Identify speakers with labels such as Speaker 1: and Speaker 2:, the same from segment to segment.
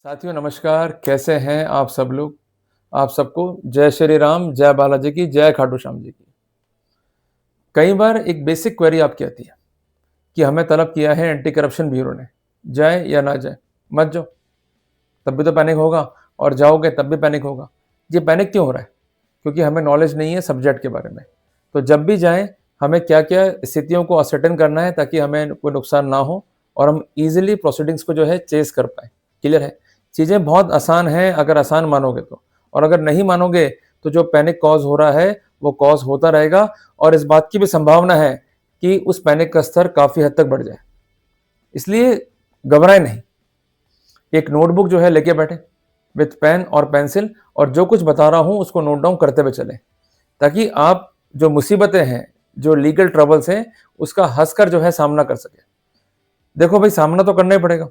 Speaker 1: साथियों नमस्कार, कैसे हैं आप सब लोग? आप सबको जय श्री राम, जय बालाजी की, जय खाटू श्याम जी की। कई बार एक बेसिक क्वेरी आपकी आती है कि हमें तलब किया है एंटी करप्शन ब्यूरो ने, जाए या ना जाए? मत जाओ, तब भी तो पैनिक होगा और जाओगे तब भी पैनिक होगा। ये पैनिक क्यों हो रहा है? क्योंकि हमें नॉलेज नहीं है सब्जेक्ट के बारे में। तो जब भी जाएँ, हमें क्या-क्या स्थितियों को असर्टेन करना है ताकि हमें कोई नुकसान ना हो और हम ईज़िली प्रोसीडिंग्स को जो है चेज़ कर पाएँ। क्लियर है? चीज़ें बहुत आसान हैं अगर आसान मानोगे तो, और अगर नहीं मानोगे तो जो पैनिक कॉज़ हो रहा है, वो कॉज़ होता रहेगा और इस बात की भी संभावना है कि उस पैनिक का स्तर काफ़ी हद तक बढ़ जाए। इसलिए घबराएँ नहीं। एक नोटबुक जो है लेके बैठे विथ पेन और पेंसिल, और जो कुछ बता रहा हूँ उसको नोट डाउन करते हुए चलें, ताकि आप जो मुसीबतें हैं, जो लीगल ट्रबल्स हैं, उसका हँसकर जो है सामना कर सकें। देखो भाई, सामना तो करना ही पड़ेगा।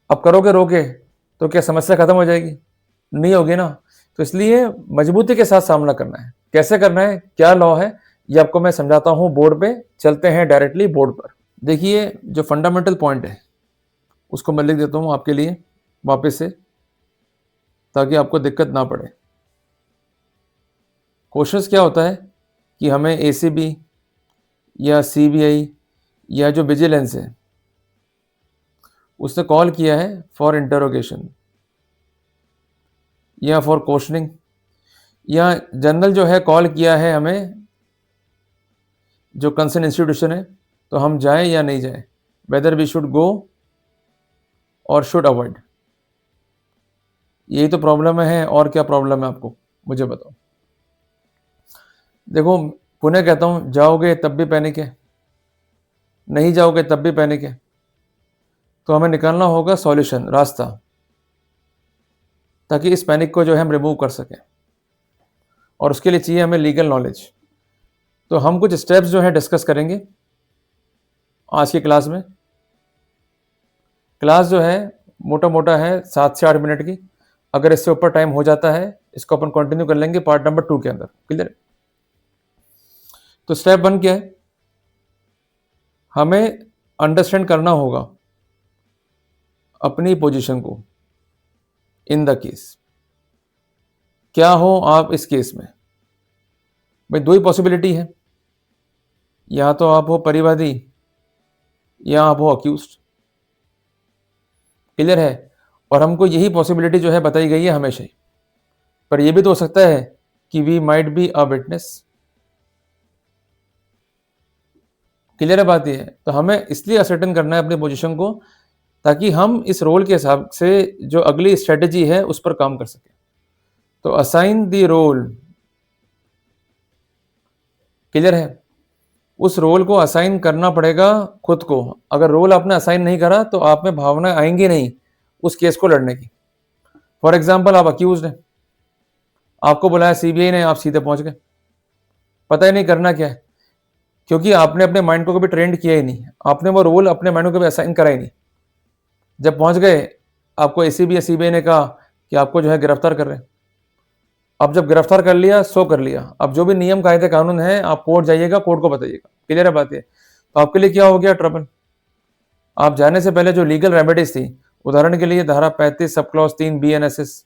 Speaker 1: अब करोगे रोके तो क्या समस्या खत्म हो जाएगी? नहीं होगी ना। तो इसलिए मजबूती के साथ सामना करना है। कैसे करना है, क्या लॉ है, ये आपको मैं समझाता हूँ बोर्ड पे। चलते हैं डायरेक्टली बोर्ड पर। देखिए, जो फंडामेंटल पॉइंट है उसको मैं लिख देता हूँ आपके लिए वापस से, ताकि आपको दिक्कत ना पड़े। क्वेश्चंस क्या होता है कि हमें एसीबी या सीबीआई या जो विजिलेंस है उसने कॉल किया है फॉर इंटरोगेशन या फॉर क्वेश्चनिंग, या जनरल जो है कॉल किया है हमें जो कंसर्न इंस्टीट्यूशन है, तो हम जाएं या नहीं जाएं, वेदर वी शुड गो और शुड अवॉइड। यही तो प्रॉब्लम है, और क्या प्रॉब्लम है आपको मुझे बताओ। देखो, पुनः कहता हूँ, जाओगे तब भी पैनिक है, नहीं जाओगे तब भी पैनिक है। तो हमें निकालना होगा सॉल्यूशन, रास्ता, ताकि इस पैनिक को जो है हम रिमूव कर सकें, और उसके लिए चाहिए हमें लीगल नॉलेज। तो हम कुछ स्टेप्स जो है डिस्कस करेंगे आज की क्लास में। क्लास जो है मोटा मोटा है 7 से 8 मिनट की। अगर इससे ऊपर टाइम हो जाता है, इसको अपन कंटिन्यू कर लेंगे पार्ट नंबर 2 के अंदर। क्लियर? तो स्टेप 1 क्या है? हमें अंडरस्टैंड करना होगा अपनी पोजीशन को इन द केस। क्या हो आप इस केस में? भाई, दो ही पॉसिबिलिटी है, या तो आप हो परिवादी या आप हो अक्यूज्ड। क्लियर है? और हमको यही पॉसिबिलिटी जो है बताई गई है हमेशा ही। पर यह भी तो हो सकता है कि we might be a witness. Clear है बात? ये है। तो हमें इसलिए असर्टेन करना है अपनी पोजीशन को, ताकि हम इस रोल के हिसाब से जो अगली स्ट्रेटेजी है उस पर काम कर सकें। तो असाइन द रोल। क्लियर है? उस रोल को असाइन करना पड़ेगा खुद को। अगर रोल आपने असाइन नहीं करा तो आप में भावना आएंगी नहीं उस केस को लड़ने की। फॉर एग्जाम्पल, आप अक्यूज हैं, आपको बुलाया सीबीआई ने, आप सीधे पहुंच गए, पता ही नहीं करना क्या है, क्योंकि आपने अपने माइंड को कभी ट्रेंड किया ही नहीं, आपने वो रोल अपने माइंड को कभी असाइन करा ही नहीं। जब पहुंच गए, आपको एसीबी या सीबीआई ने कहा कि आपको जो है गिरफ्तार कर रहे हैं। अब जब गिरफ्तार कर लिया, सो कर लिया। अब जो भी नियम कायदे कानून है, आप कोर्ट जाइएगा, कोर्ट को बताइएगा। क्लियर है बात? ये तो आपके लिए क्या हो गया ट्रबल। आप जाने से पहले जो लीगल रेमेडीज थी, उदाहरण के लिए धारा 35 सब क्लॉज 3 बीएनएसएस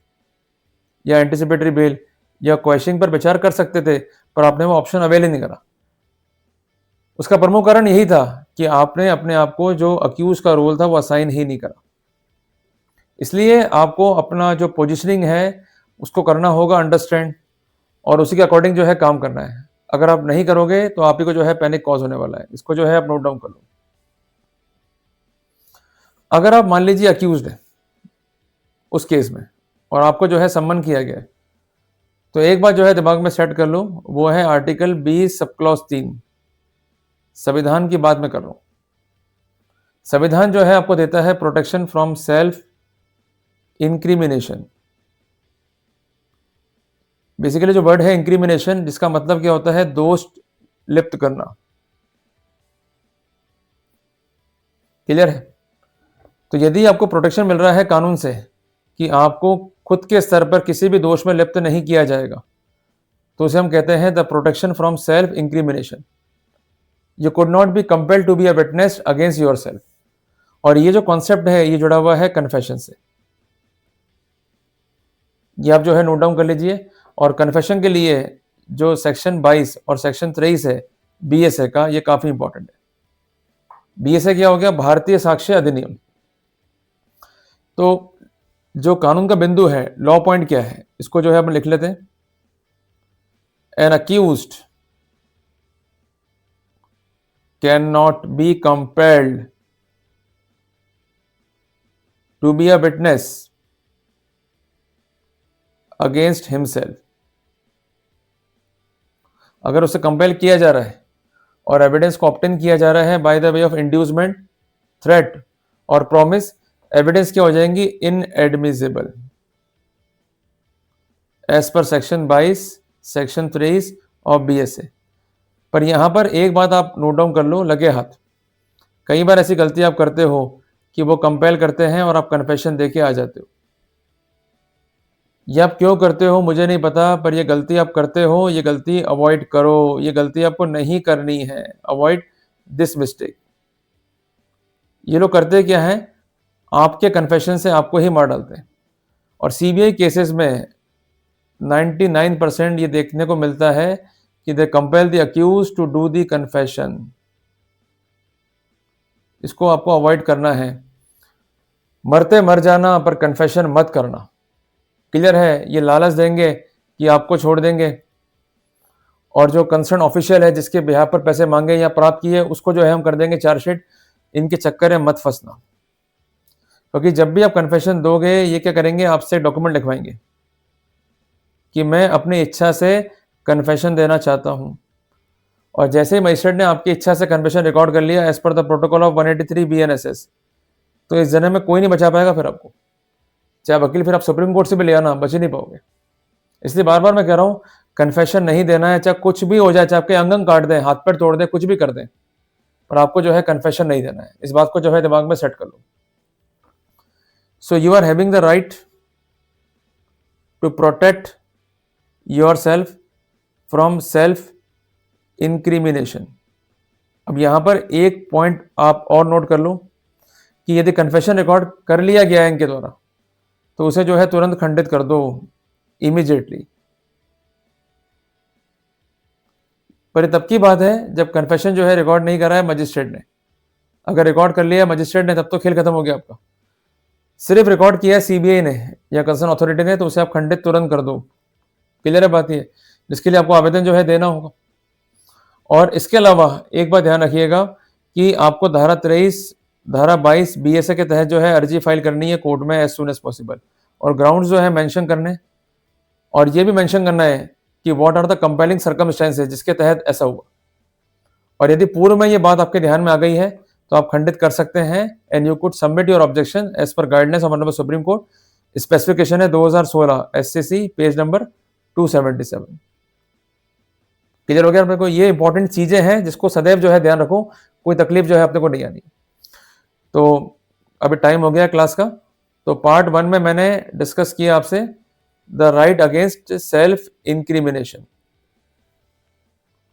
Speaker 1: या एंटिसिपेटरी बेल या क्वेश्चनिंग पर विचार कर सकते थे, पर आपने वो ऑप्शन अवेल ही नहीं करा। उसका प्रमुख कारण यही था कि आपने अपने आप को जो अक्यूज का रोल था वो असाइन ही नहीं करा। इसलिए आपको अपना जो पोजिशनिंग है उसको करना होगा अंडरस्टैंड, और उसी के अकॉर्डिंग जो है काम करना है। अगर आप नहीं करोगे तो आप ही को जो है पैनिक कॉज होने वाला है। इसको जो है आप नोट डाउन कर लो। अगर आप मान लीजिए अक्यूज्ड है उस केस में, और आपको जो है सम्मन किया गया है, तो एक बात जो है दिमाग में सेट कर लो, वो है आर्टिकल 20 सब क्लॉज 3। संविधान की बात मैं कर रहा हूं। संविधान जो है आपको देता है protection from self incrimination. Basically जो वर्ड है इंक्रिमिनेशन, जिसका मतलब क्या होता है, दोष लिप्त करना। क्लियर है? तो यदि आपको प्रोटेक्शन मिल रहा है कानून से कि आपको खुद के स्तर पर किसी भी दोष में लिप्त नहीं किया जाएगा, तो उसे हम कहते हैं the protection from self incrimination. You could not be compelled to be a witness against yourself. और ये जो कॉन्सेप्ट है ये जुड़ा हुआ है कन्फेशन से। ये आप जो है नोट डाउन कर लीजिए। और कन्फेशन के लिए जो सेक्शन 22 और सेक्शन 23 है बीएसए का, ये काफी इंपॉर्टेंट है। बीएसए क्या हो गया? भारतीय साक्ष्य अधिनियम। तो जो कानून का बिंदु है, लॉ पॉइंट क्या है, इसको जो है अपन लिख लेते हैं। An accused can not be compelled to be a witness against himself. अगर उसे कंपेल किया जा रहा है और एविडेंस को ऑब्टेन किया जा रहा है by the way of inducement, threat और प्रॉमिस, एविडेंस क्या हो जाएंगी? Inadmissible as per section 22 section 23 of BSA. पर यहां पर एक बात आप नोट डाउन कर लो, लगे हाथ। कई बार ऐसी गलती आप करते हो कि वो कंपेल करते हैं और आप कन्फेशन देके आ जाते हो। ये आप क्यों करते हो मुझे नहीं पता, पर ये गलती आप करते हो, ये गलती अवॉइड करो, ये गलती आपको नहीं करनी है। Avoid this mistake. ये लोग करते क्या है? आपके कन्फेशन से आपको ही मार डालते हैं। और सीबीआई केसेस में 99% ये देखने को मिलता है कि they compel the accuse to do the confession. इसको आपको अवॉइड करना है। मरते मर जाना पर कन्फेशन मत करना। क्लियर है? ये लालच देंगे कि आपको छोड़ देंगे, और जो कंसर्न ऑफिशियल है जिसके बिहाफ पर पैसे मांगे या प्राप्त किए, उसको जो है हम कर देंगे चार्जशीट। इनके चक्कर में मत फंसना, क्योंकि जब भी आप कन्फेशन दोगे, ये क्या करेंगे? आपसे डॉक्यूमेंट लिखवाएंगे कि मैं अपनी इच्छा से कन्फेशन देना चाहता हूं। और जैसे ही मजिस्ट्रेट ने आपकी इच्छा से कन्फेशन रिकॉर्ड कर लिया as per the protocol of 183 BNSS, तो इस जन्म में कोई नहीं बचा पाएगा फिर आपको। चाहे वकील फिर आप सुप्रीम कोर्ट से भी ले आना, बच ही नहीं पाओगे। इसलिए बार बार मैं कह रहा हूं, कन्फेशन नहीं देना है, चाहे कुछ भी हो जाए, चाहे आपके अंग काट दें, हाथ पैर तोड़ दें, कुछ भी कर दें, पर आपको जो है कन्फेशन नहीं देना है। इस बात को जो है दिमाग में सेट कर लो। So you are having the right to protect your self from self incrimination. अब यहां पर एक पॉइंट आप और नोट कर लो कि यदि कन्फेशन रिकॉर्ड कर लिया गया है इनके द्वारा, तो उसे जो है तुरंत खंडित कर दो, इमीडिएटली। पर तब की बात है जब कन्फेशन जो है रिकॉर्ड नहीं करा है मजिस्ट्रेट ने। अगर रिकॉर्ड कर लिया मजिस्ट्रेट ने, तब तो खेल खत्म हो गया आपका। सिर्फ रिकॉर्ड किया है सीबीआई ने या कंसर्न अथॉरिटी ने, तो उसे आप खंडित तुरंत कर दो। क्लियर है बात? ये जिसके लिए आपको आवेदन जो है देना होगा। और इसके अलावा एक बात ध्यान रखिएगा कि आपको धारा 23 धारा 22 बीएसए के तहत जो है अर्जी फाइल करनी है कोर्ट में एज सुन एज पॉसिबल, और ग्राउंड जो है मेंशन करने, और ये भी मेंशन करना है कि what are the compelling circumstances जिसके तहत ऐसा हुआ। और यदि पूर्व में ये बात आपके ध्यान में आ गई है, तो आप खंडित कर सकते हैं। And you could submit your objection as per guidelines of honourable Supreme Court. Specification है 2016 एससीसी पेज नंबर 277। क्लियर हो गया अपने को? ये इंपॉर्टेंट चीजें हैं जिसको सदैव जो है ध्यान रखो, कोई तकलीफ जो है अपने को नहीं आनी। तो अभी टाइम हो गया क्लास का। तो पार्ट 1 में मैंने डिस्कस किया आपसे the right against self incrimination.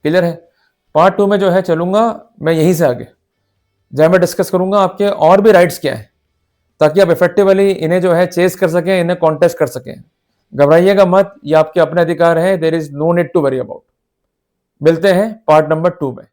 Speaker 1: Clear है? पार्ट 2 में जो है चलूंगा मैं यहीं से आगे, जहां मैं डिस्कस करूंगा आपके और भी राइट्स क्या है, ताकि आप इफेक्टिवली इन्हें जो है चेस कर सकें, इन्हें कॉन्टेस्ट कर सकें। घबराइएगा मत, ये आपके अपने अधिकार है। There is no need to worry about. मिलते हैं पार्ट नंबर 2 में।